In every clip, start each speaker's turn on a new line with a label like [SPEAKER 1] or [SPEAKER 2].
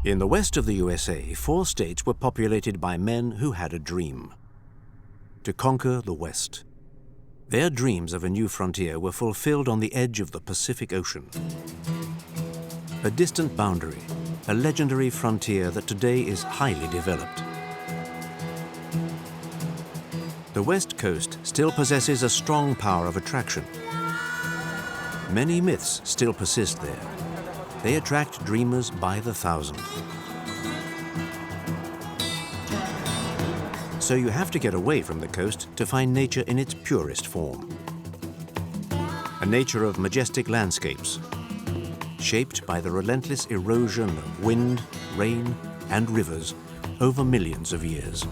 [SPEAKER 1] In the west of the USA, 4 states were populated by men who had a dream: to conquer the West. Their dreams of a new frontier were fulfilled on the edge of the Pacific Ocean. A distant boundary, a legendary frontier that today is highly developed. The West Coast still possesses a strong power of attraction. Many myths still persist there. They attract dreamers by the thousand. So you have to get away from the coast to find nature in its purest form. A nature of majestic landscapes, shaped by the relentless erosion of wind, rain, and rivers over millions of years.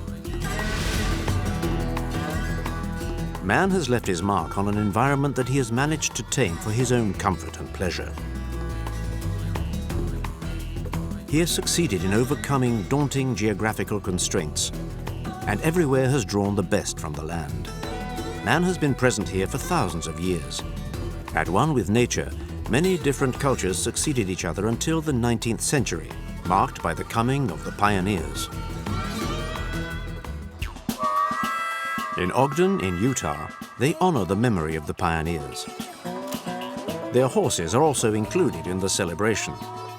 [SPEAKER 1] Man has left his mark on an environment that he has managed to tame for his own comfort and pleasure. He has succeeded in overcoming daunting geographical constraints, and everywhere has drawn the best from the land. Man has been present here for thousands of years. At one with nature, many different cultures succeeded each other until the 19th century, marked by the coming of the pioneers. In Ogden, in Utah, they honor the memory of the pioneers. Their horses are also included in the celebration.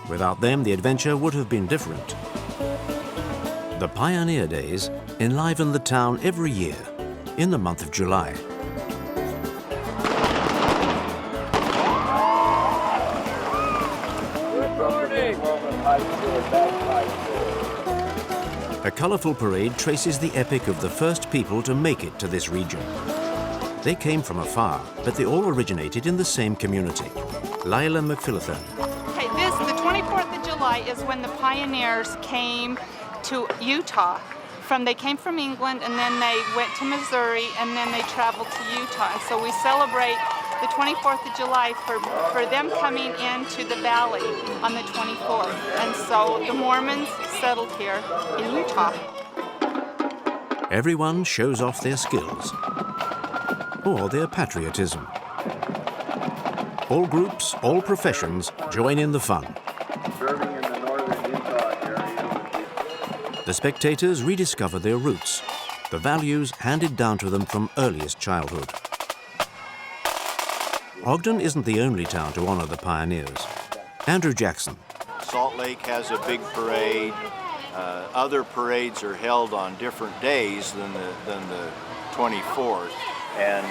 [SPEAKER 1] Without them, the adventure would have been different. The Pioneer Days enliven the town every year in the month of July.
[SPEAKER 2] Good morning.
[SPEAKER 1] A colorful parade traces the epic of the first people to make it to this region. They came from afar, but they all originated in the same community. Lila McPhillathan.
[SPEAKER 3] The 24th of July is when the pioneers came to Utah. They came from England, and then they went to Missouri, and then they traveled to Utah. And so we celebrate the 24th of July for them coming into the valley on the 24th. And so the Mormons settled here in Utah.
[SPEAKER 1] Everyone shows off their skills or their patriotism. All groups, all professions join in the fun.
[SPEAKER 2] Serving in the northern Utah area.
[SPEAKER 1] The spectators rediscover their roots, the values handed down to them from earliest childhood. Ogden isn't the only town to honor the pioneers. Andrew Jackson.
[SPEAKER 4] Salt Lake has a big parade. Other parades are held on different days than the 24th. And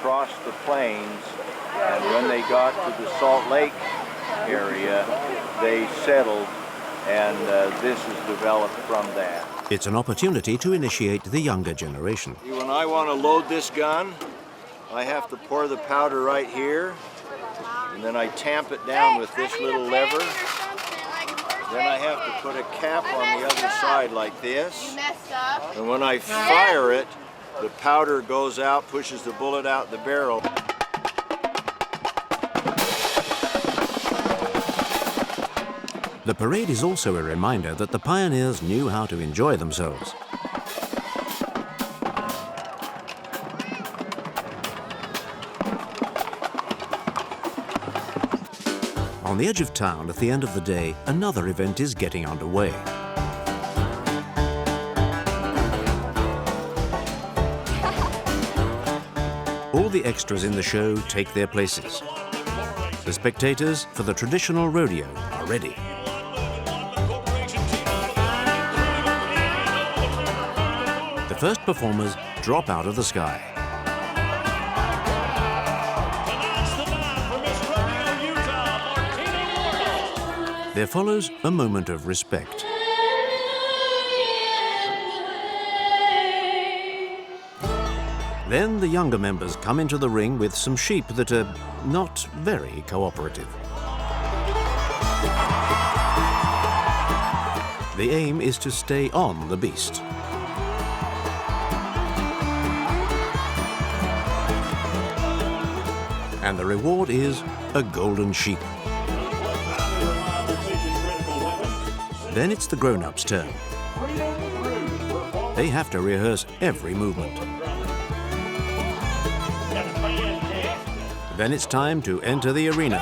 [SPEAKER 4] crossed the plains, and when they got to the Salt Lake area, they settled, and this is developed from that.
[SPEAKER 1] It's an opportunity to initiate the younger generation.
[SPEAKER 4] When I want to load this gun, I have to pour the powder right here, and then I tamp it down with this little lever. Then I have to put a cap on the other side like this, and when I fire it, the powder goes out, pushes the bullet out the barrel.
[SPEAKER 1] The parade is also a reminder that the pioneers knew how to enjoy themselves. On the edge of town, at the end of the day, another event is getting underway. All the extras in the show take their places. The spectators for the traditional rodeo are ready. The first performers drop out of the sky. There follows a moment of respect. Then the younger members come into the ring with some sheep that are not very cooperative. The aim is to stay on the beast. And the reward is a golden sheep. Then it's the grown-ups' turn. They have to rehearse every movement. Then it's time to enter the arena.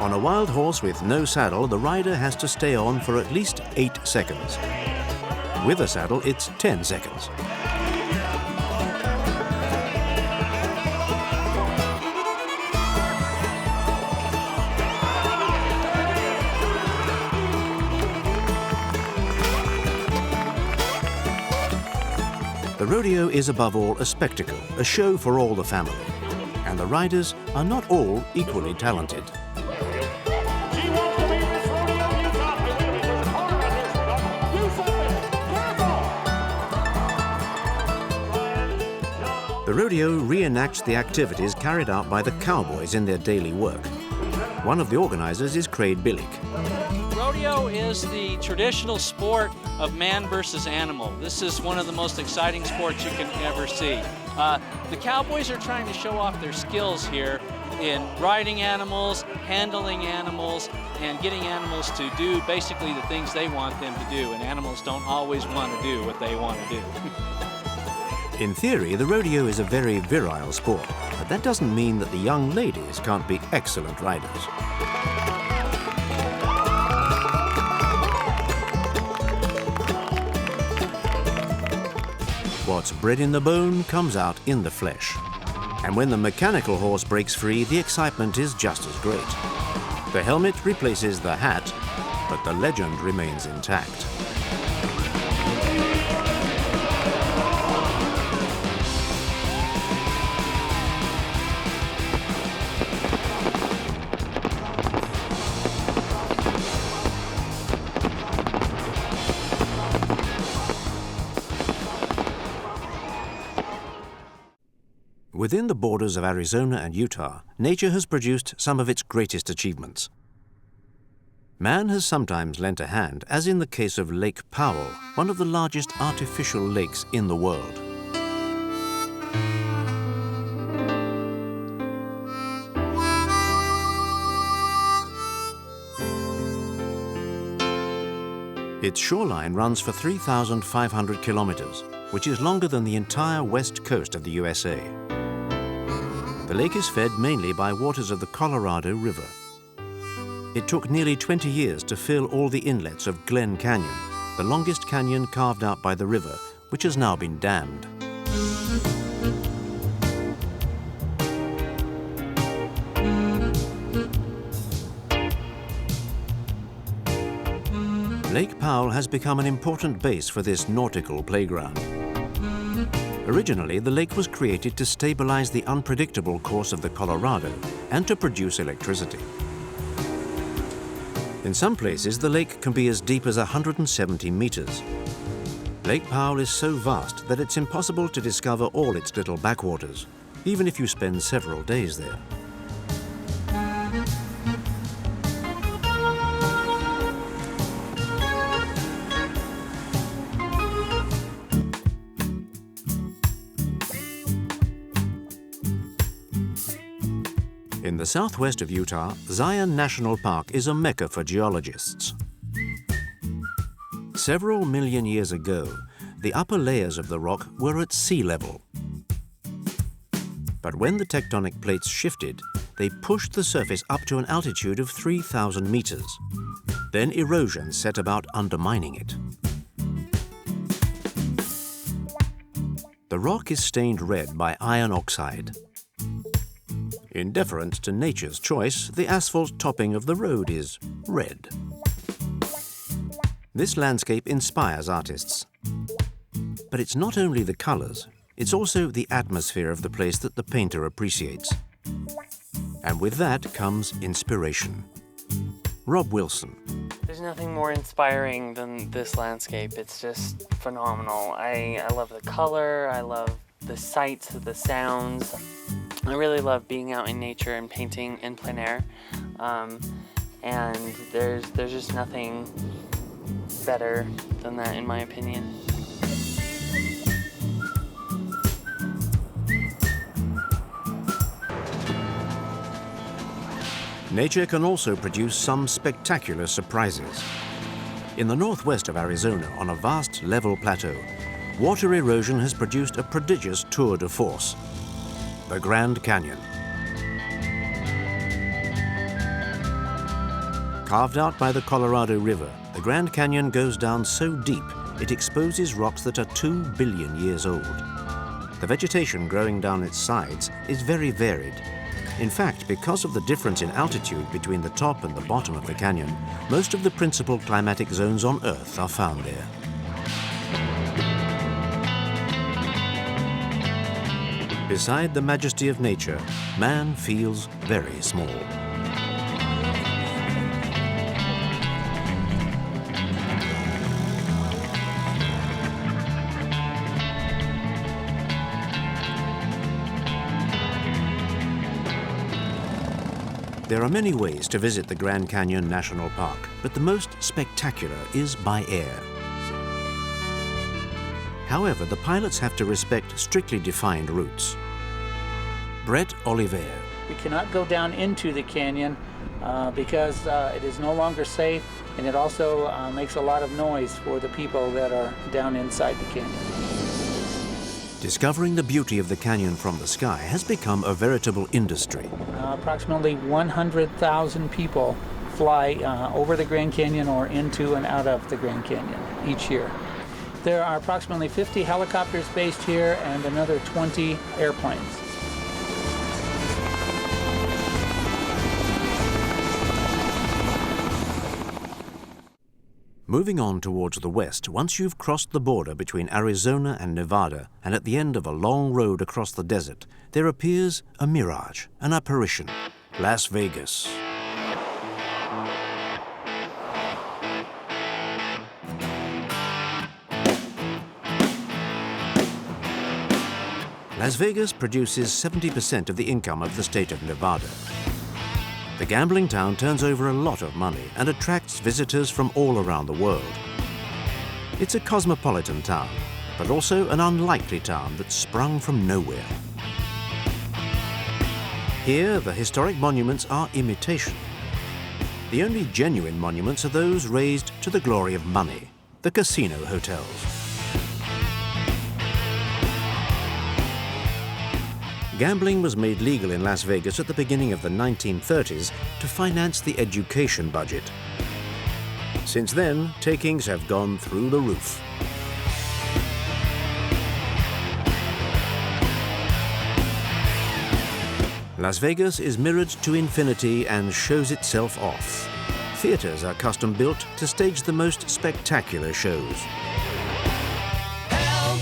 [SPEAKER 1] On a wild horse with no saddle, the rider has to stay on for at least 8 seconds. With a saddle, it's 10 seconds. The rodeo is above all a spectacle, a show for all the family. And the riders are not all equally talented. The rodeo reenacts the activities carried out by the cowboys in their daily work. One of the organizers is Craig Billick.
[SPEAKER 5] Rodeo is the traditional sport of man versus animal. This is one of the most exciting sports you can ever see. The cowboys are trying to show off their skills here in riding animals, handling animals, and getting animals to do basically the things they want them to do, and animals don't always want to do what they want to do.
[SPEAKER 1] In theory, the rodeo is a very virile sport, but that doesn't mean that the young ladies can't be excellent riders. What's bred in the bone comes out in the flesh. And when the mechanical horse breaks free, the excitement is just as great. The helmet replaces the hat, but the legend remains intact. Within the borders of Arizona and Utah, nature has produced some of its greatest achievements. Man has sometimes lent a hand, as in the case of Lake Powell, one of the largest artificial lakes in the world. Its shoreline runs for 3,500 kilometers, which is longer than the entire west coast of the USA. The lake is fed mainly by waters of the Colorado River. It took nearly 20 years to fill all the inlets of Glen Canyon, the longest canyon carved out by the river, which has now been dammed. Lake Powell has become an important base for this nautical playground. Originally, the lake was created to stabilize the unpredictable course of the Colorado and to produce electricity. In some places, the lake can be as deep as 170 meters. Lake Powell is so vast that it's impossible to discover all its little backwaters, even if you spend several days there. In the southwest of Utah, Zion National Park is a mecca for geologists. Several million years ago, the upper layers of the rock were at sea level. But when the tectonic plates shifted, they pushed the surface up to an altitude of 3,000 meters. Then erosion set about undermining it. The rock is stained red by iron oxide. In deference to nature's choice, the asphalt topping of the road is red. This landscape inspires artists. But it's not only the colors, it's also the atmosphere of the place that the painter appreciates. And with that comes inspiration. Rob Wilson.
[SPEAKER 6] There's nothing more inspiring than this landscape. It's just phenomenal. I love the color, I love the sights, the sounds. I really love being out in nature and painting in plein air, and there's just nothing better than that, in my opinion.
[SPEAKER 1] Nature can also produce some spectacular surprises. In the northwest of Arizona, on a vast level plateau, water erosion has produced a prodigious tour de force. The Grand Canyon. Carved out by the Colorado River, the Grand Canyon goes down so deep it exposes rocks that are 2 billion years old. The vegetation growing down its sides is very varied. In fact, because of the difference in altitude between the top and the bottom of the canyon, most of the principal climatic zones on Earth are found there. Beside the majesty of nature, man feels very small. There are many ways to visit the Grand Canyon National Park, but the most spectacular is by air. However, the pilots have to respect strictly defined routes. Brett Oliver.
[SPEAKER 7] We cannot go down into the canyon because it is no longer safe, and it also makes a lot of noise for the people that are down inside the canyon.
[SPEAKER 1] Discovering the beauty of the canyon from the sky has become a veritable industry.
[SPEAKER 7] Approximately 100,000 people fly over the Grand Canyon or into and out of the Grand Canyon each year. There are approximately 50 helicopters based here and another 20 airplanes.
[SPEAKER 1] Moving on towards the west, once you've crossed the border between Arizona and Nevada, and at the end of a long road across the desert, there appears a mirage, an apparition, Las Vegas. Las Vegas produces 70% of the income of the state of Nevada. The gambling town turns over a lot of money and attracts visitors from all around the world. It's a cosmopolitan town, but also an unlikely town that sprung from nowhere. Here, the historic monuments are imitation. The only genuine monuments are those raised to the glory of money, the casino hotels. Gambling was made legal in Las Vegas at the beginning of the 1930s to finance the education budget. Since then, takings have gone through the roof. Las Vegas is mirrored to infinity and shows itself off. Theaters are custom built to stage the most spectacular shows.
[SPEAKER 8] Help!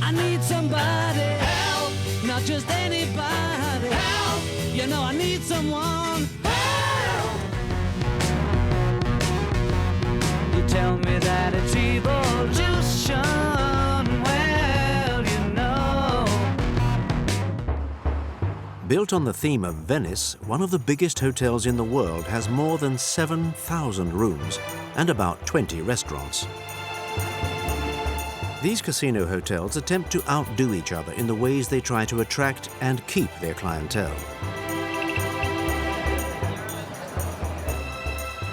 [SPEAKER 8] I need somebody. Help! Not just anybody. Help! You know I need someone. Help! You tell me that it's evolution. Well, you know.
[SPEAKER 1] Built on the theme of Venice, one of the biggest hotels in the world has more than 7,000 rooms and about 20 restaurants. These casino hotels attempt to outdo each other in the ways they try to attract and keep their clientele.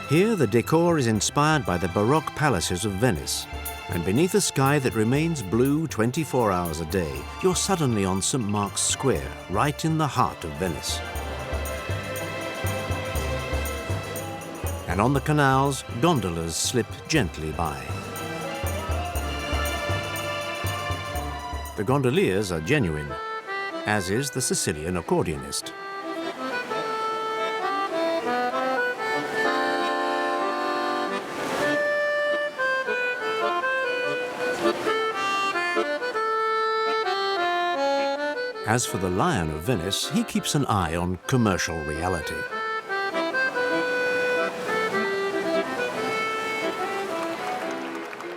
[SPEAKER 1] Here, the decor is inspired by the Baroque palaces of Venice, and beneath a sky that remains blue 24 hours a day, you're suddenly on St. Mark's Square, right in the heart of Venice. And on the canals, gondolas slip gently by. The gondoliers are genuine, as is the Sicilian accordionist. As for the Lion of Venice, he keeps an eye on commercial reality.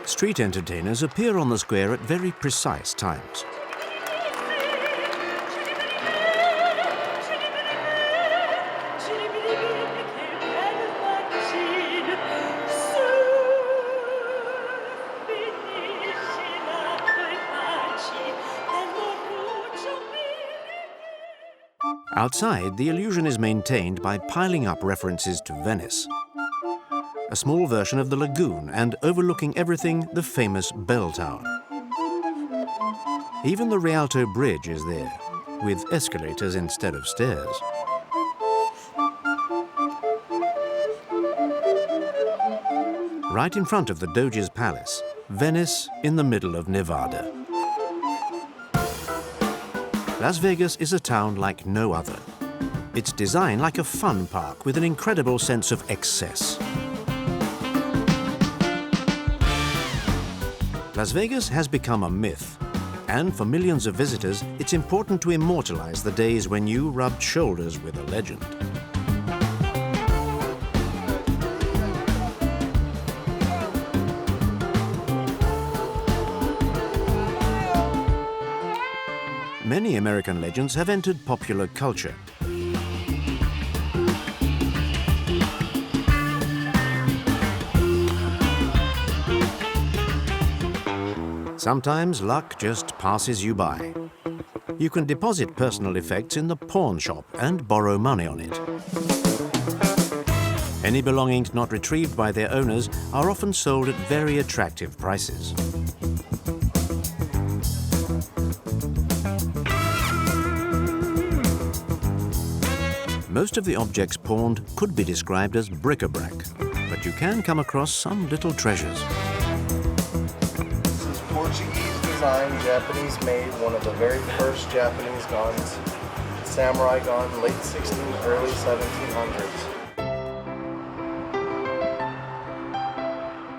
[SPEAKER 1] Street entertainers appear on the square at very precise times. Outside, the illusion is maintained by piling up references to Venice. A small version of the lagoon and overlooking everything, the famous bell tower. Even the Rialto Bridge is there, with escalators instead of stairs. right in front of the Doge's palace, Venice in the middle of Nevada. Las Vegas is a town like no other. It's designed like a fun park with an incredible sense of excess. Las Vegas has become a myth, and for millions of visitors, it's important to immortalize the days when you rubbed shoulders with a legend. Many American legends have entered popular culture. Sometimes luck just passes you by. You can deposit personal effects in the pawn shop and borrow money on it. Any belongings not retrieved by their owners are often sold at very attractive prices. Most of the objects pawned could be described as bric-a-brac, but you can come across some little treasures.
[SPEAKER 9] This is Portuguese design, Japanese made, one of the very first Japanese guns. Samurai gun, late 1600s, early 1700s.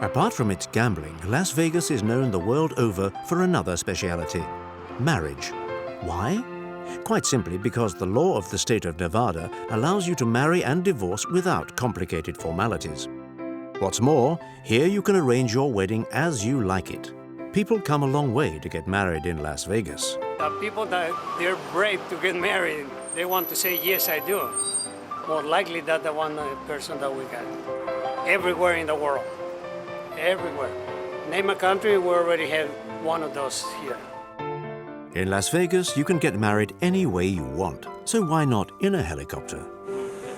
[SPEAKER 1] Apart from its gambling, Las Vegas is known the world over for another speciality: marriage. Why? Quite simply because the law of the state of Nevada allows you to marry and divorce without complicated formalities. What's more, here you can arrange your wedding as you like it. People come a long way to get married in Las Vegas.
[SPEAKER 10] People that they're brave to get married, they want to say, yes, I do. More likely that the one person that we got. Everywhere in the world. Everywhere. Name a country, we already have one of those here.
[SPEAKER 1] In Las Vegas, you can get married any way you want. So why not in a helicopter?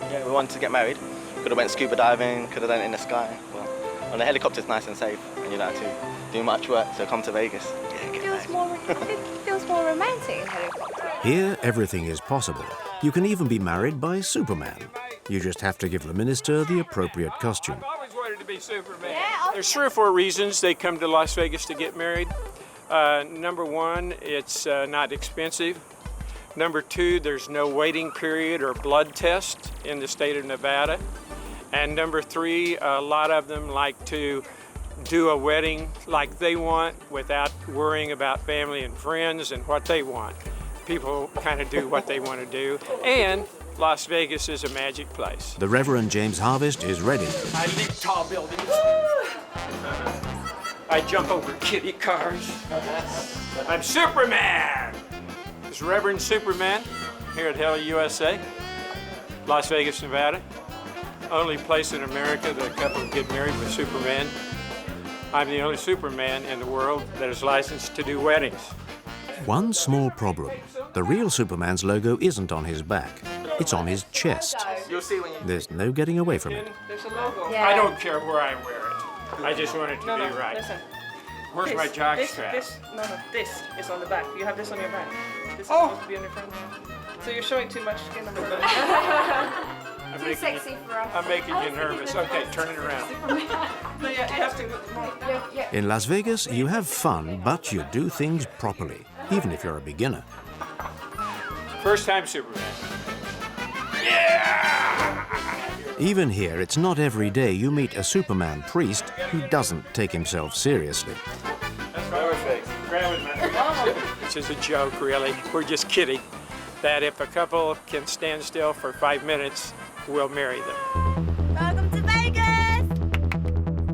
[SPEAKER 11] Yeah, we wanted to get married. Could have went scuba diving, could have done it in the sky. Well, on a helicopter it's nice and safe, and you don't have to do much work, so come to Vegas. Yeah, get married.
[SPEAKER 12] It feels more romantic in helicopter.
[SPEAKER 1] Here, everything is possible. You can even be married by Superman. You just have to give the minister the appropriate costume.
[SPEAKER 13] I've always wanted to be Superman. Yeah, there's 3 or 4 reasons they come to Las Vegas to get married. Number 1, it's not expensive. Number 2, there's no waiting period or blood test in the state of Nevada. And number 3, a lot of them like to do a wedding like they want without worrying about family and friends and what they want. People kind of do what they want to do. And Las Vegas is a magic place.
[SPEAKER 1] The Reverend James Harvest is ready.
[SPEAKER 13] I leap tall buildings. I jump over kiddie cars. I'm Superman! It's Reverend Superman here at Hell USA, Las Vegas, Nevada. Only place in America that a couple get married with Superman. I'm the only Superman in the world that is licensed to do weddings.
[SPEAKER 1] One small problem. The real Superman's logo isn't on his back. It's on his chest.
[SPEAKER 11] You'll see when you...
[SPEAKER 1] There's no getting away from it.
[SPEAKER 13] There's a logo. Yeah. I don't care where I wear it. I just want it to be right.
[SPEAKER 14] Listen.
[SPEAKER 13] Where's my jock strap?
[SPEAKER 14] This is on the back. You have this on your back. This is supposed to be on your front. So you're showing too much skin on the front.
[SPEAKER 12] Too sexy for us.
[SPEAKER 13] I'm making you nervous. Okay, turn it around.
[SPEAKER 14] No, yeah, you have to.
[SPEAKER 1] In Las Vegas, you have fun, but you do things properly, even if you're a beginner.
[SPEAKER 13] First time Superman. Yeah!
[SPEAKER 1] Even here, it's not every day you meet a Superman priest who doesn't take himself seriously.
[SPEAKER 13] That's perfect. This is a joke, really. We're just kidding. That if a couple can stand still for 5 minutes, we'll marry them.
[SPEAKER 12] Welcome to Vegas!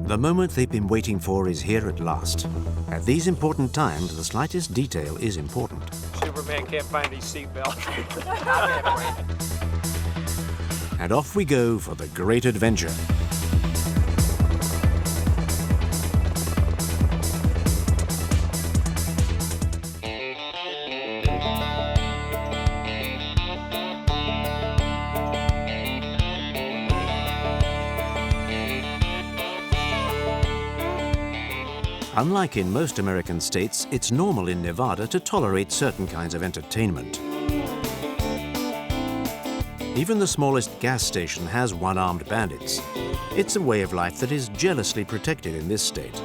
[SPEAKER 1] The moment they've been waiting for is here at last. At these important times, the slightest detail is important.
[SPEAKER 13] Superman can't find his seatbelt.
[SPEAKER 1] And off we go for the great adventure. Unlike in most American states, it's normal in Nevada to tolerate certain kinds of entertainment. Even the smallest gas station has one-armed bandits. It's a way of life that is jealously protected in this state.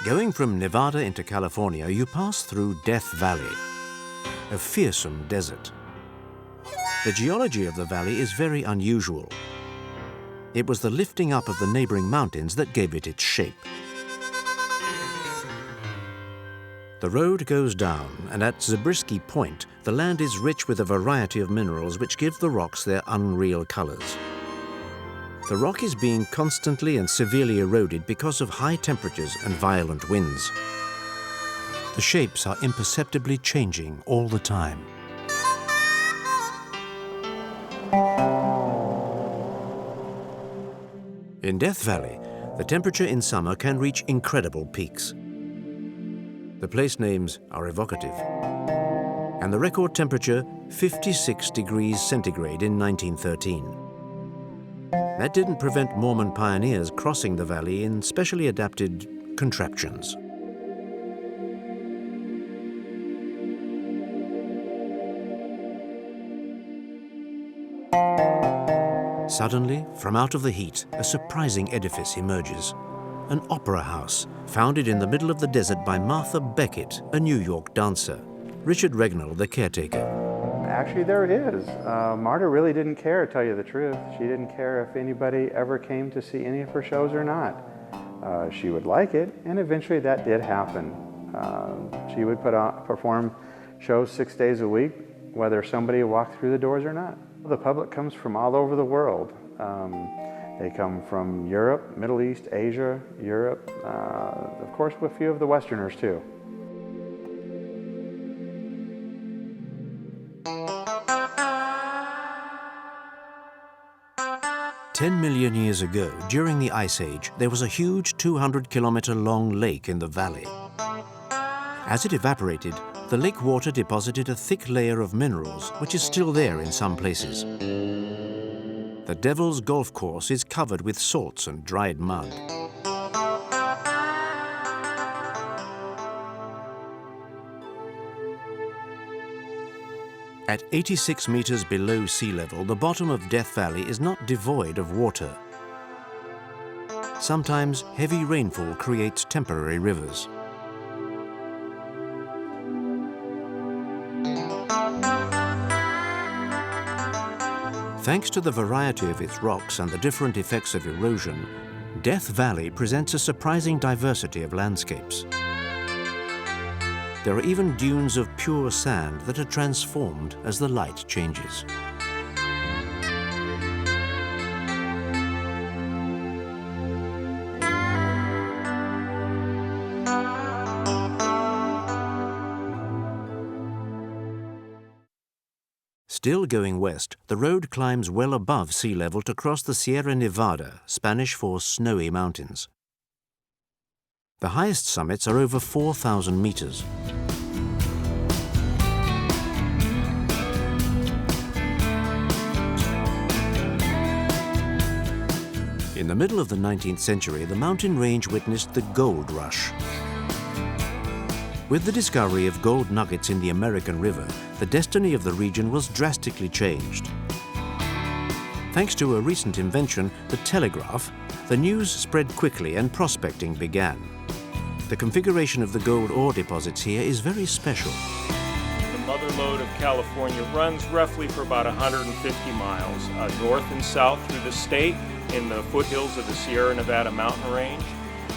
[SPEAKER 1] Going from Nevada into California, you pass through Death Valley, a fearsome desert. The geology of the valley is very unusual. It was the lifting up of the neighboring mountains that gave it its shape. The road goes down, and at Zabriskie Point, the land is rich with a variety of minerals which give the rocks their unreal colors. The rock is being constantly and severely eroded because of high temperatures and violent winds. The shapes are imperceptibly changing all the time. In Death Valley, the temperature in summer can reach incredible peaks. The place names are evocative. And the record temperature, 56 degrees centigrade in 1913. That didn't prevent Mormon pioneers crossing the valley in specially adapted contraptions. Suddenly, from out of the heat, a surprising edifice emerges. An opera house, founded in the middle of the desert by Martha Beckett, a New York dancer. Richard Regnall, the caretaker.
[SPEAKER 15] Actually, there it is. Marta really didn't care, to tell you the truth. She didn't care if anybody ever came to see any of her shows or not. She would like it, and eventually that did happen. She would perform shows 6 days a week, whether somebody walked through the doors or not. The public comes from all over the world. They come from Europe, Middle East, Asia, Europe, of course, with a few of the Westerners too.
[SPEAKER 1] $10 million years ago, during the Ice Age, there was a huge 200-kilometer-long lake in the valley. As it evaporated, the lake water deposited a thick layer of minerals, which is still there in some places. The Devil's Golf Course is covered with salts and dried mud. At 86 meters below sea level, the bottom of Death Valley is not devoid of water. Sometimes heavy rainfall creates temporary rivers. Thanks to the variety of its rocks and the different effects of erosion, Death Valley presents a surprising diversity of landscapes. There are even dunes of pure sand that are transformed as the light changes. Still going west, the road climbs well above sea level to cross the Sierra Nevada, Spanish for snowy mountains. The highest summits are over 4,000 meters. In the middle of the 19th century, the mountain range witnessed the gold rush. With the discovery of gold nuggets in the American River, the destiny of the region was drastically changed. Thanks to a recent invention, the telegraph, the news spread quickly and prospecting began. The configuration of the gold ore deposits here is very special.
[SPEAKER 16] The mother lode of California runs roughly for about 150 miles, north and south through the state in the foothills of the Sierra Nevada mountain range,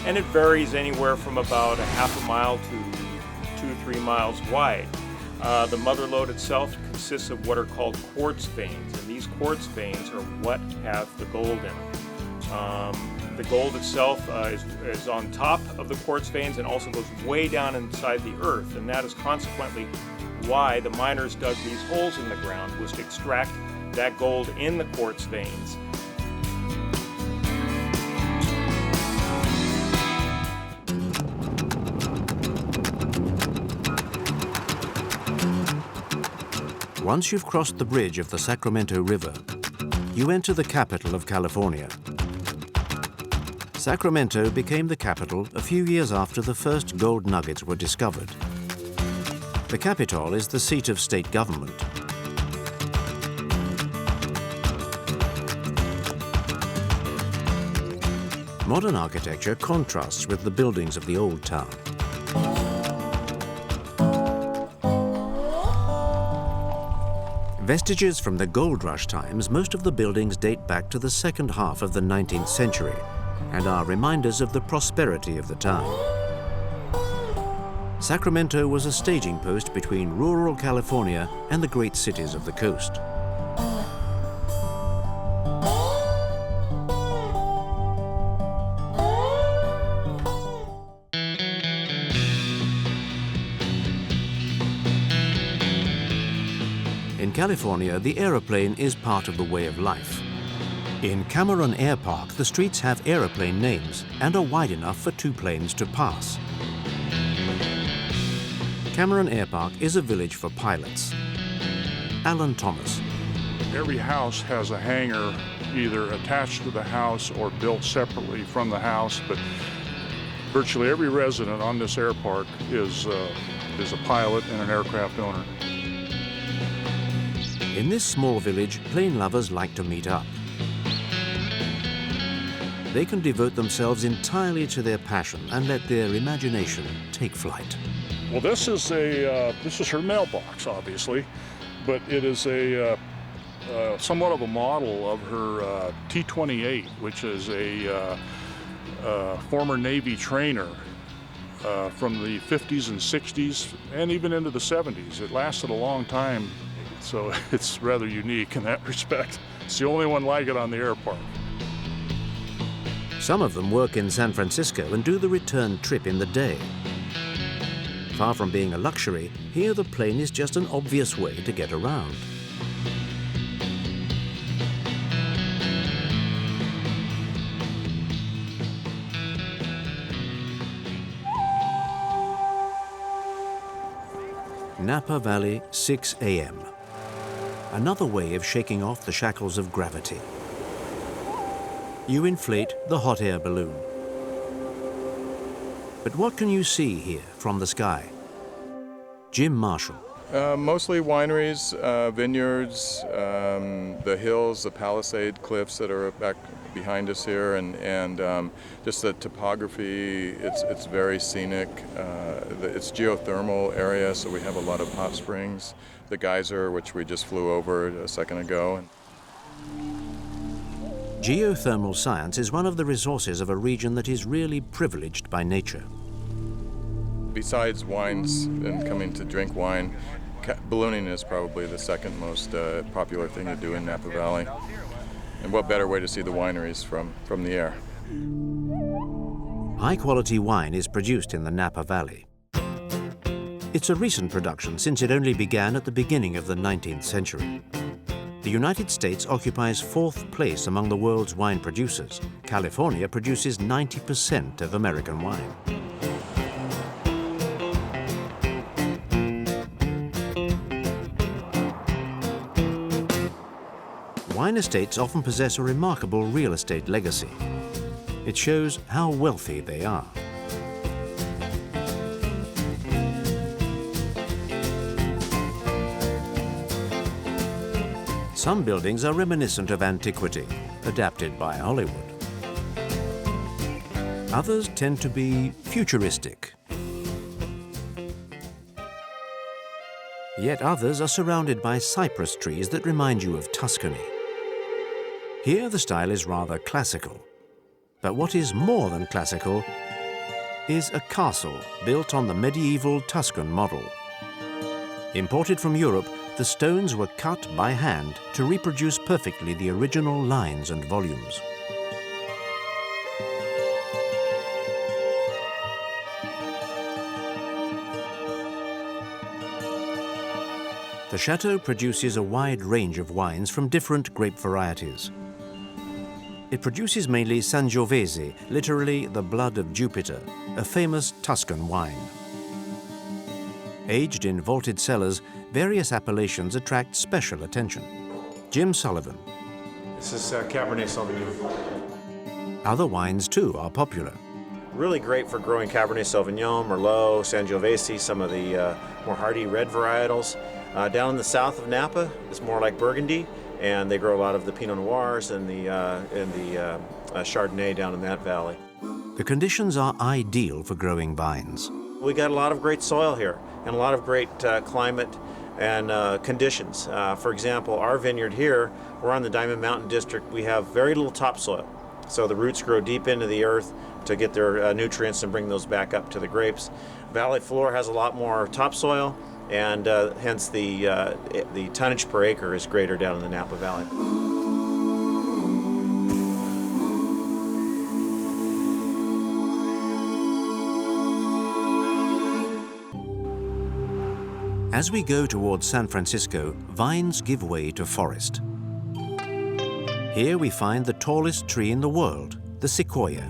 [SPEAKER 16] and it varies anywhere from about a half a mile to 2-3 miles wide. The mother lode itself consists of what are called quartz veins, and these quartz veins are what have the gold in them. The gold itself is on top of the quartz veins and also goes way down inside the earth, and that is consequently why the miners dug these holes in the ground, was to extract that gold in the quartz veins.
[SPEAKER 1] Once you've crossed the bridge of the Sacramento River, you enter the capital of California. Sacramento became the capital a few years after the first gold nuggets were discovered. The Capitol is the seat of state government. Modern architecture contrasts with the buildings of the old town. Vestiges from the gold rush times, most of the buildings date back to the second half of the 19th century and are reminders of the prosperity of the town. Sacramento was a staging post between rural California and the great cities of the coast. In California, the aeroplane is part of the way of life. In Cameron Air Park, the streets have aeroplane names and are wide enough for two planes to pass. Cameron Air Park is a village for pilots. Alan Thomas.
[SPEAKER 17] Every house has a hangar either attached to the house or built separately from the house, but virtually every resident on this air park is a pilot and an aircraft owner.
[SPEAKER 1] In this small village, plane lovers like to meet up. They can devote themselves entirely to their passion and let their imagination take flight.
[SPEAKER 17] Well, this is her mailbox, obviously, but it is a somewhat of a model of her T-28, which is a former Navy trainer from the 50s and 60s and even into the 70s. It lasted a long time, so it's rather unique in that respect. It's the only one like it on the air park.
[SPEAKER 1] Some of them work in San Francisco and do the return trip in the day. Far from being a luxury, here the plane is just an obvious way to get around. Napa Valley, 6 a.m. Another way of shaking off the shackles of gravity. You inflate the hot air balloon. But what can you see here from the sky? Jim Marshall.
[SPEAKER 18] Mostly wineries, vineyards, the hills, the Palisade cliffs that are back behind us here, and just the topography. It's very scenic. It's geothermal area, so we have a lot of hot springs. The geyser, which we just flew over a second ago.
[SPEAKER 1] Geothermal science is one of the resources of a region that is really privileged by nature.
[SPEAKER 18] Besides wines and coming to drink wine, ballooning is probably the second most popular thing to do in Napa Valley. And what better way to see the wineries from the air?
[SPEAKER 1] High-quality wine is produced in the Napa Valley. It's a recent production since it only began at the beginning of the 19th century. The United States occupies 4th place among the world's wine producers. California produces 90% of American wine. Wine estates often possess a remarkable real estate legacy. It shows how wealthy they are. Some buildings are reminiscent of antiquity, adapted by Hollywood. Others tend to be futuristic. Yet others are surrounded by cypress trees that remind you of Tuscany. Here the style is rather classical. But what is more than classical is a castle built on the medieval Tuscan model. Imported from Europe, the stones were cut by hand to reproduce perfectly the original lines and volumes. The chateau produces a wide range of wines from different grape varieties. It produces mainly Sangiovese, literally the blood of Jupiter, a famous Tuscan wine. Aged in vaulted cellars, various appellations attract special attention. Jim Sullivan.
[SPEAKER 19] This is Cabernet Sauvignon.
[SPEAKER 1] Other wines, too, are popular.
[SPEAKER 19] Really great for growing Cabernet Sauvignon, Merlot, Sangiovese, some of the more hardy red varietals. Down in the south of Napa, it's more like Burgundy, and they grow a lot of the Pinot Noirs and the Chardonnay down in that valley.
[SPEAKER 1] The conditions are ideal for growing vines.
[SPEAKER 19] We got a lot of great soil here and a lot of great climate and conditions. For example, our vineyard here, we're on the Diamond Mountain District. We have very little topsoil, so the roots grow deep into the earth to get their nutrients and bring those back up to the grapes. Valley floor has a lot more topsoil, and hence the tonnage per acre is greater down in the Napa Valley.
[SPEAKER 1] As we go towards San Francisco, vines give way to forest. Here we find the tallest tree in the world, the sequoia.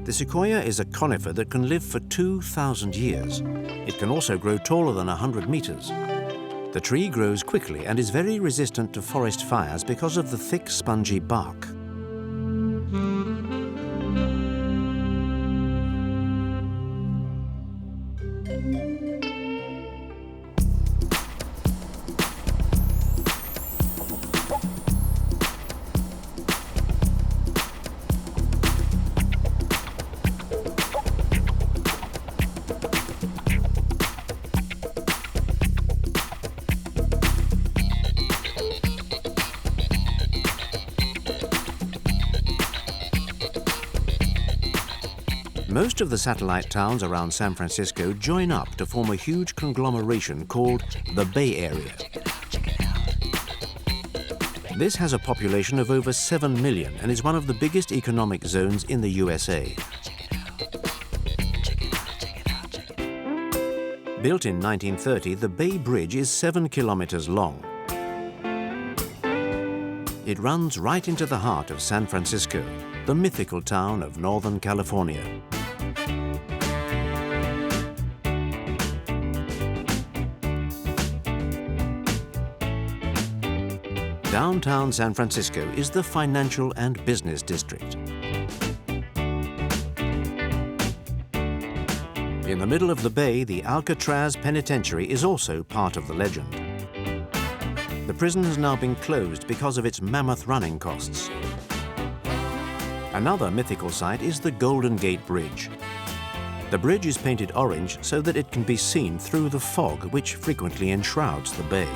[SPEAKER 1] The sequoia is a conifer that can live for 2,000 years. It can also grow taller than 100 meters. The tree grows quickly and is very resistant to forest fires because of the thick, spongy bark. Most of the satellite towns around San Francisco join up to form a huge conglomeration called the Bay Area. This has a population of over 7 million and is one of the biggest economic zones in the USA. Built in 1930, the Bay Bridge is 7 kilometers long. It runs right into the heart of San Francisco, the mythical town of Northern California. Downtown San Francisco is the financial and business district. In the middle of the bay, the Alcatraz Penitentiary is also part of the legend. The prison has now been closed because of its mammoth running costs. Another mythical site is the Golden Gate Bridge. The bridge is painted orange so that it can be seen through the fog which frequently enshrouds the bay.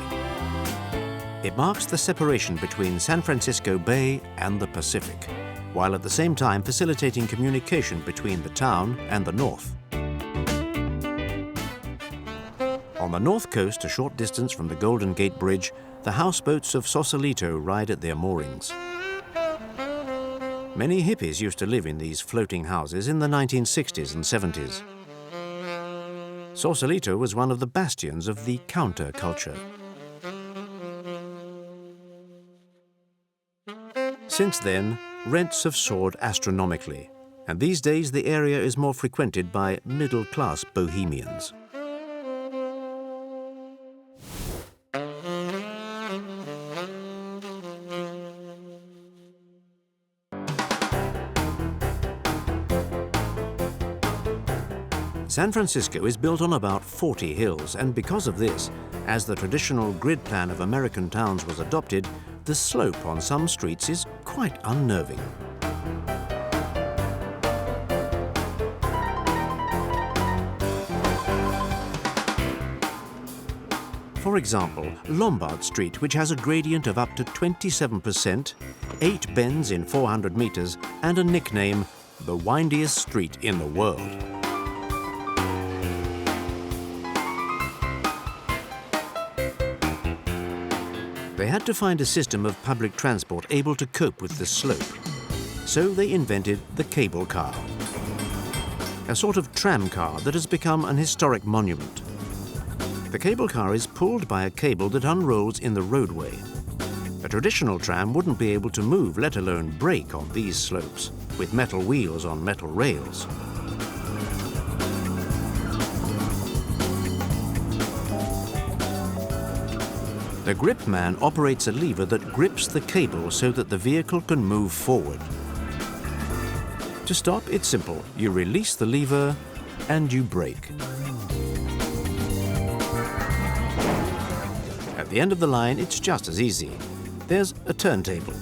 [SPEAKER 1] It marks the separation between San Francisco Bay and the Pacific, while at the same time facilitating communication between the town and the north. On the north coast, a short distance from the Golden Gate Bridge, the houseboats of Sausalito ride at their moorings. Many hippies used to live in these floating houses in the 1960s and 70s. Sausalito was one of the bastions of the counterculture. Since then, rents have soared astronomically, and these days the area is more frequented by middle-class bohemians. San Francisco is built on about 40 hills, and because of this, as the traditional grid plan of American towns was adopted, the slope on some streets is quite unnerving. For example, Lombard Street, which has a gradient of up to 27%, 8 bends in 400 meters, and a nickname, the windiest street in the world. They had to find a system of public transport able to cope with this slope. So they invented the cable car, a sort of tram car that has become an historic monument. The cable car is pulled by a cable that unrolls in the roadway. A traditional tram wouldn't be able to move, let alone brake, on these slopes, with metal wheels on metal rails. The grip man operates a lever that grips the cable so that the vehicle can move forward. To stop, it's simple. You release the lever and you brake. At the end of the line, it's just as easy. There's a turntable,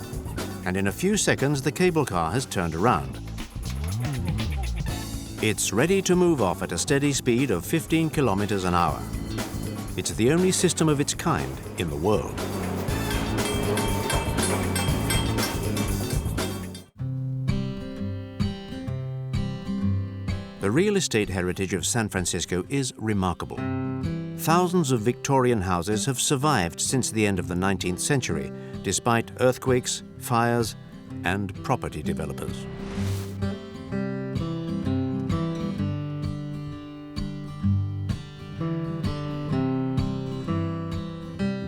[SPEAKER 1] and in a few seconds, the cable car has turned around. It's ready to move off at a steady speed of 15 kilometers an hour. It's the only system of its kind in the world. The real estate heritage of San Francisco is remarkable. Thousands of Victorian houses have survived since the end of the 19th century, despite earthquakes, fires, and property developers.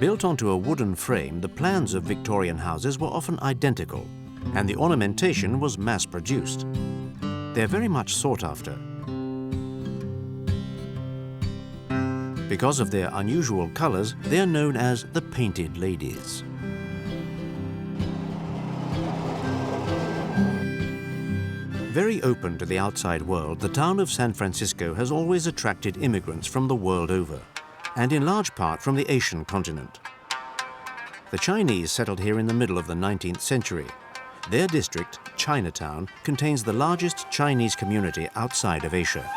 [SPEAKER 1] Built onto a wooden frame, the plans of Victorian houses were often identical, and the ornamentation was mass-produced. They're very much sought after. Because of their unusual colors, they are known as the Painted Ladies. Very open to the outside world, the town of San Francisco has always attracted immigrants from the world over, and in large part from the Asian continent. The Chinese settled here in the middle of the 19th century. Their district, Chinatown, contains the largest Chinese community outside of Asia.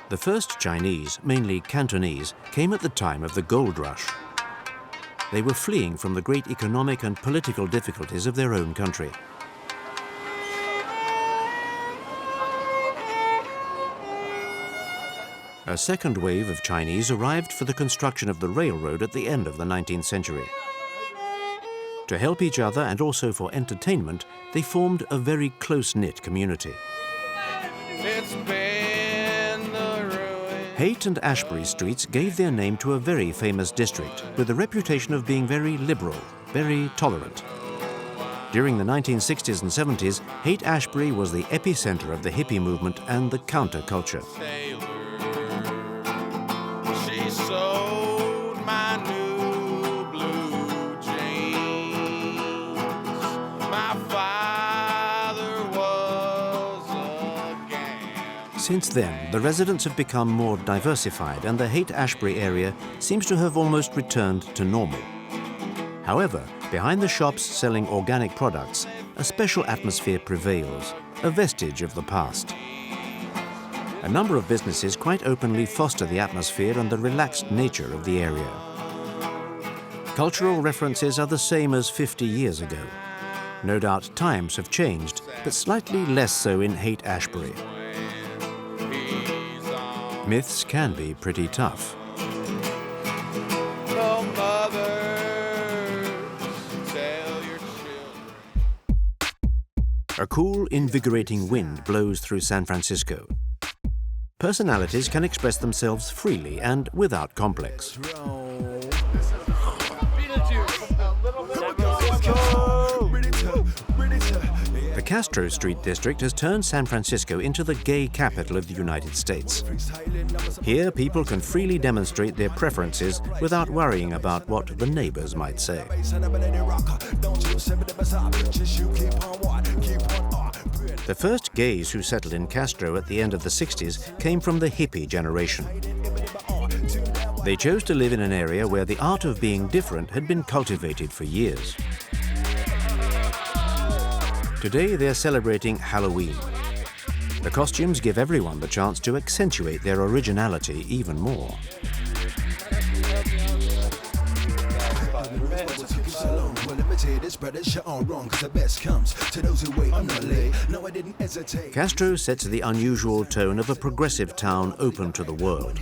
[SPEAKER 1] The first Chinese, mainly Cantonese, came at the time of the gold rush. They were fleeing from the great economic and political difficulties of their own country. A second wave of Chinese arrived for the construction of the railroad at the end of the 19th century. To help each other and also for entertainment, they formed a very close-knit community. Haight and Ashbury Streets gave their name to a very famous district with a reputation of being very liberal, very tolerant. During the 1960s and 70s, Haight-Ashbury was the epicenter of the hippie movement and the counterculture.
[SPEAKER 8] She sold my new blue jeans. My father was a gambler.
[SPEAKER 1] Since then, the residents have become more diversified and the Haight-Ashbury area seems to have almost returned to normal. However, behind the shops selling organic products, a special atmosphere prevails, a vestige of the past. A number of businesses quite openly foster the atmosphere and the relaxed nature of the area. Cultural references are the same as 50 years ago. No doubt times have changed, but slightly less so in Haight-Ashbury. Myths can be pretty tough. A cool, invigorating wind blows through San Francisco. Personalities can express themselves freely and without complex. The Castro Street district has turned San Francisco into the gay capital of the United States. Here, people can freely demonstrate their preferences without worrying about what the neighbors might say. The first gays who settled in Castro at the end of the 60s came from the hippie generation. They chose to live in an area where the art of being different had been cultivated for years. Today they're celebrating Halloween. The costumes give everyone the chance to accentuate their originality even more. Castro sets the unusual tone of a progressive town open to the world.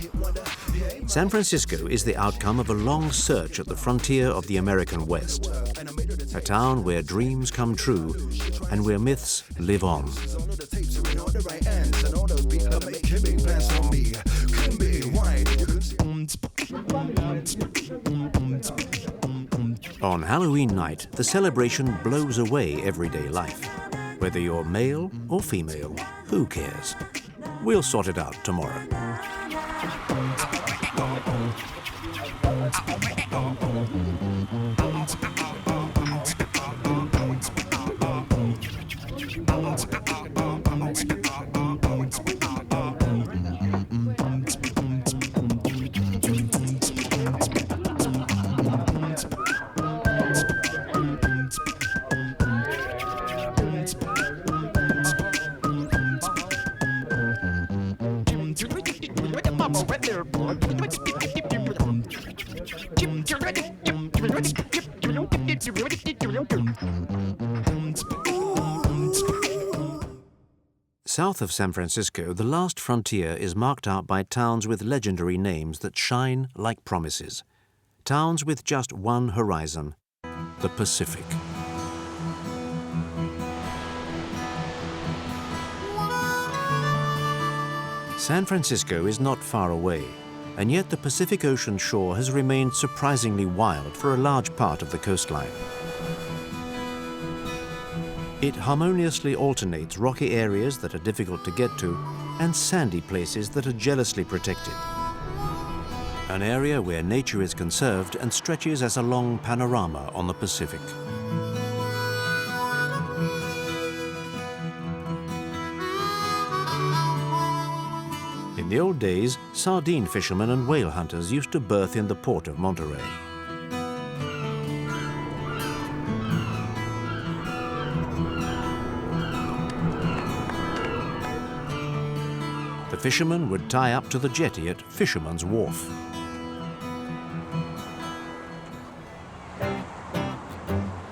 [SPEAKER 1] San Francisco is the outcome of a long search at the frontier of the American West. A town where dreams come true and where myths live on. On Halloween night, the celebration blows away everyday life. Whether you're male or female, who cares? We'll sort it out tomorrow. South of San Francisco, the last frontier is marked out by towns with legendary names that shine like promises. Towns with just one horizon, the Pacific. San Francisco is not far away, and yet the Pacific Ocean shore has remained surprisingly wild for a large part of the coastline. It harmoniously alternates rocky areas that are difficult to get to and sandy places that are jealously protected. An area where nature is conserved and stretches as a long panorama on the Pacific. In the old days, sardine fishermen and whale hunters used to berth in the port of Monterey. The fishermen would tie up to the jetty at Fisherman's Wharf.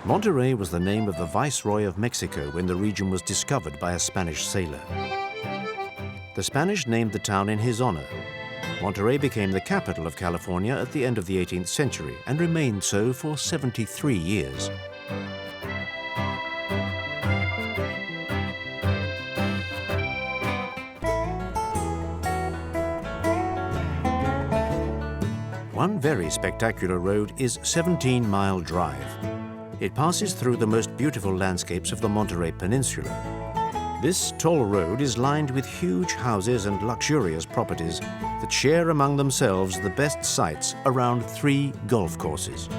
[SPEAKER 1] Monterey was the name of the Viceroy of Mexico when the region was discovered by a Spanish sailor. The Spanish named the town in his honor. Monterey became the capital of California at the end of the 18th century and remained so for 73 years. One very spectacular road is 17 Mile Drive. It passes through the most beautiful landscapes of the Monterey Peninsula. This toll road is lined with huge houses and luxurious properties that share among themselves the best sites around 3 golf courses.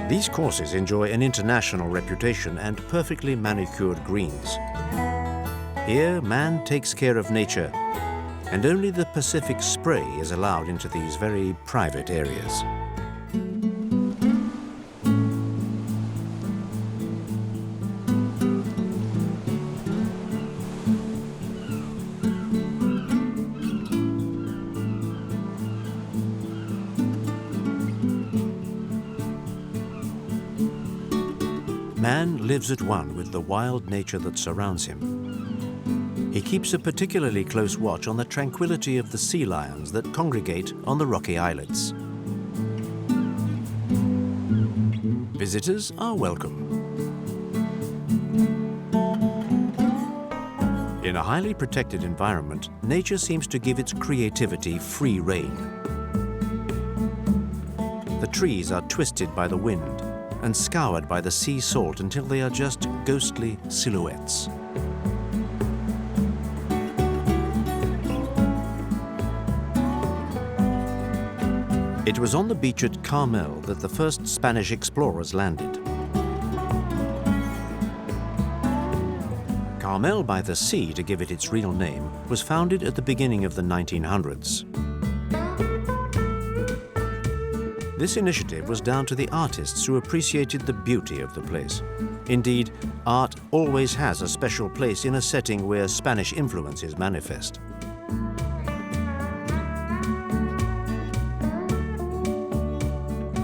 [SPEAKER 1] These courses enjoy an international reputation and perfectly manicured greens. Here, man takes care of nature, and only the Pacific spray is allowed into these very private areas. Man lives at one with the wild nature that surrounds him. He keeps a particularly close watch on the tranquility of the sea lions that congregate on the rocky islets. Visitors are welcome. In a highly protected environment, nature seems to give its creativity free rein. The trees are twisted by the wind and scoured by the sea salt until they are just ghostly silhouettes. It was on the beach at Carmel that the first Spanish explorers landed. Carmel by the Sea, to give it its real name, was founded at the beginning of the 1900s. This initiative was down to the artists who appreciated the beauty of the place. Indeed, art always has a special place in a setting where Spanish influence is manifest.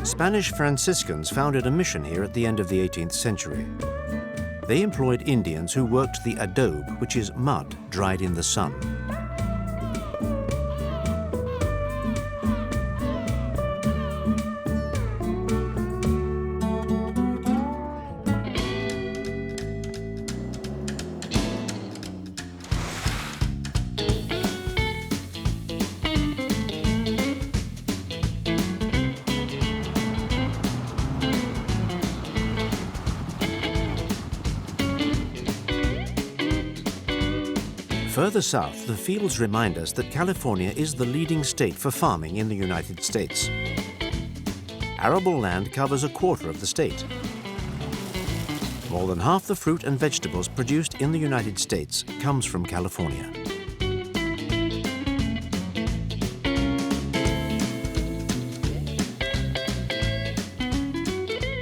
[SPEAKER 1] Spanish Franciscans founded a mission here at the end of the 18th century. They employed Indians who worked the adobe, which is mud dried in the sun. Further south, the fields remind us that California is the leading state for farming in the United States. Arable land covers a quarter of the state. More than half the fruit and vegetables produced in the United States comes from California.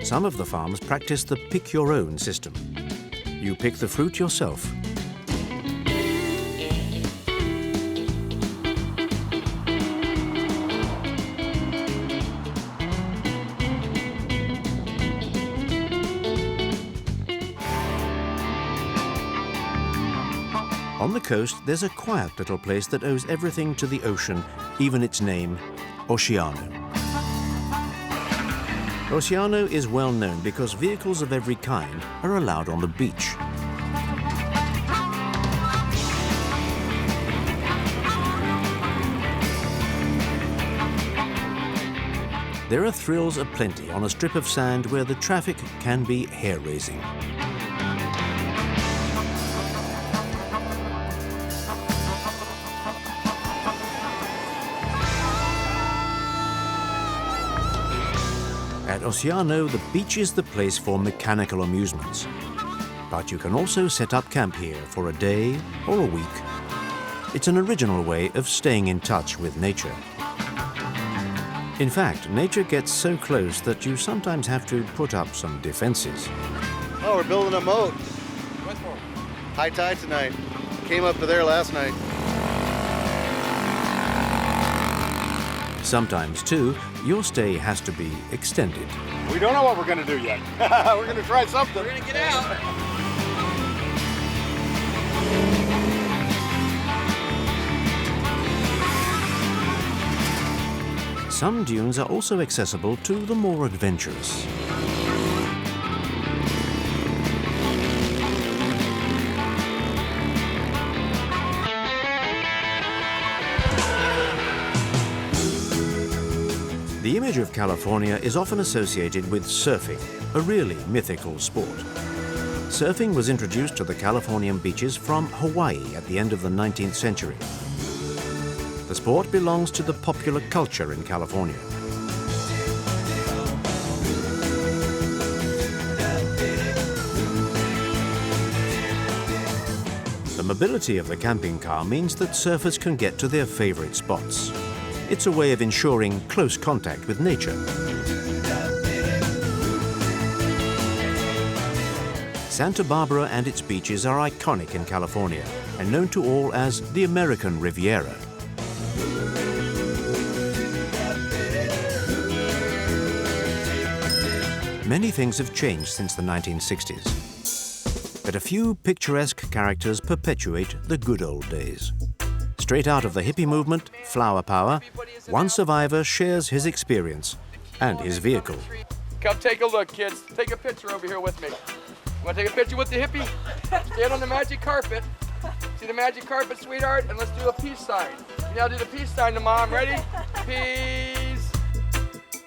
[SPEAKER 1] Some of the farms practice the pick-your-own system. You pick the fruit yourself. On the coast, there's a quiet little place that owes everything to the ocean, even its name, Oceano. Oceano is well known because vehicles of every kind are allowed on the beach. There are thrills aplenty on a strip of sand where the traffic can be hair-raising. At Oceano, the beach is the place for mechanical amusements. But you can also set up camp here for a day or a week. It's an original way of staying in touch with nature. In fact, nature gets so close that you sometimes have to put up some defenses.
[SPEAKER 9] Oh, we're building a moat. High tide tonight. Came up to there last night.
[SPEAKER 1] Sometimes, too, your stay has to be extended.
[SPEAKER 20] We don't know what we're going to do yet. We're going to try something. We're going to get out.
[SPEAKER 1] Some dunes are also accessible to the more adventurous. The image of California is often associated with surfing, a really mythical sport. Surfing was introduced to the Californian beaches from Hawaii at the end of the 19th century. The sport belongs to the popular culture in California. The mobility of the camping car means that surfers can get to their favorite spots. It's a way of ensuring close contact with nature. Santa Barbara and its beaches are iconic in California and known to all as the American Riviera. Many things have changed since the 1960s, but a few picturesque characters perpetuate the good old days. Straight out of the hippie movement, Flower Power, one survivor shares his experience and his vehicle.
[SPEAKER 21] Come take a look, kids. Take a picture over here with me. Want to take a picture with the hippie? Stand on the magic carpet. See the magic carpet, sweetheart? And let's do a peace sign. Now do the peace sign to Mom. Ready? Peace.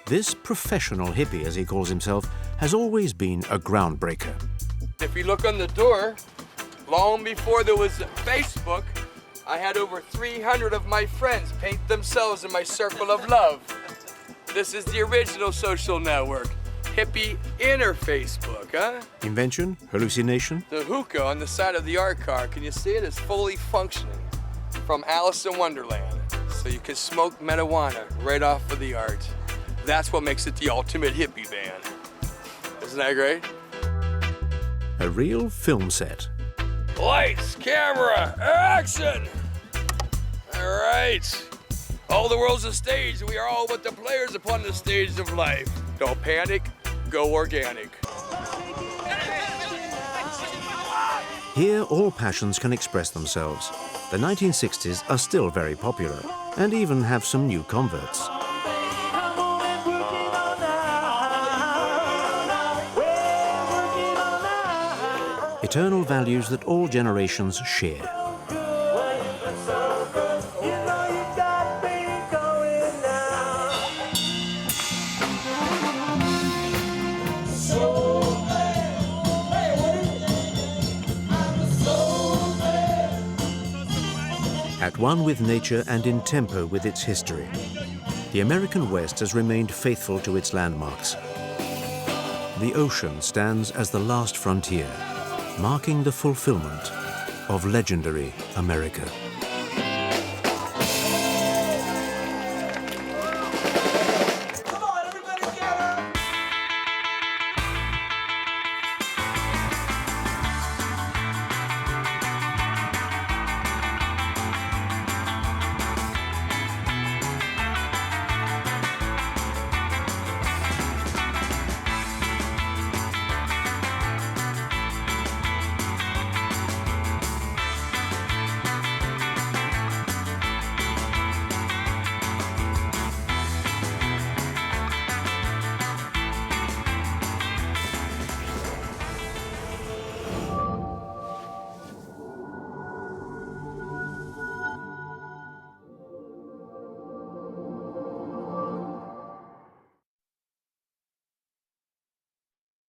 [SPEAKER 1] This professional hippie, as he calls himself, has always been a groundbreaker.
[SPEAKER 21] If you look on the door, long before there was Facebook, I had over 300 of my friends paint themselves in my circle of love. This is the original social network. Hippie inner Facebook, huh?
[SPEAKER 1] Invention? Hallucination?
[SPEAKER 21] The hookah on the side of the art car, can you see it? Is fully functioning from Alice in Wonderland. So you can smoke marijuana right off of the art. That's what makes it the ultimate hippie band. Isn't that great?
[SPEAKER 1] A real film set.
[SPEAKER 21] Lights, camera, action! All right. All the world's a stage. We are all but the players upon the stage of life. Don't panic, go organic.
[SPEAKER 1] Here, all passions can express themselves. The 1960s are still very popular and even have some new converts. Eternal values that all generations share. At one with nature and in tempo with its history. The American West has remained faithful to its landmarks. The ocean stands as the last frontier, marking the fulfillment of legendary America.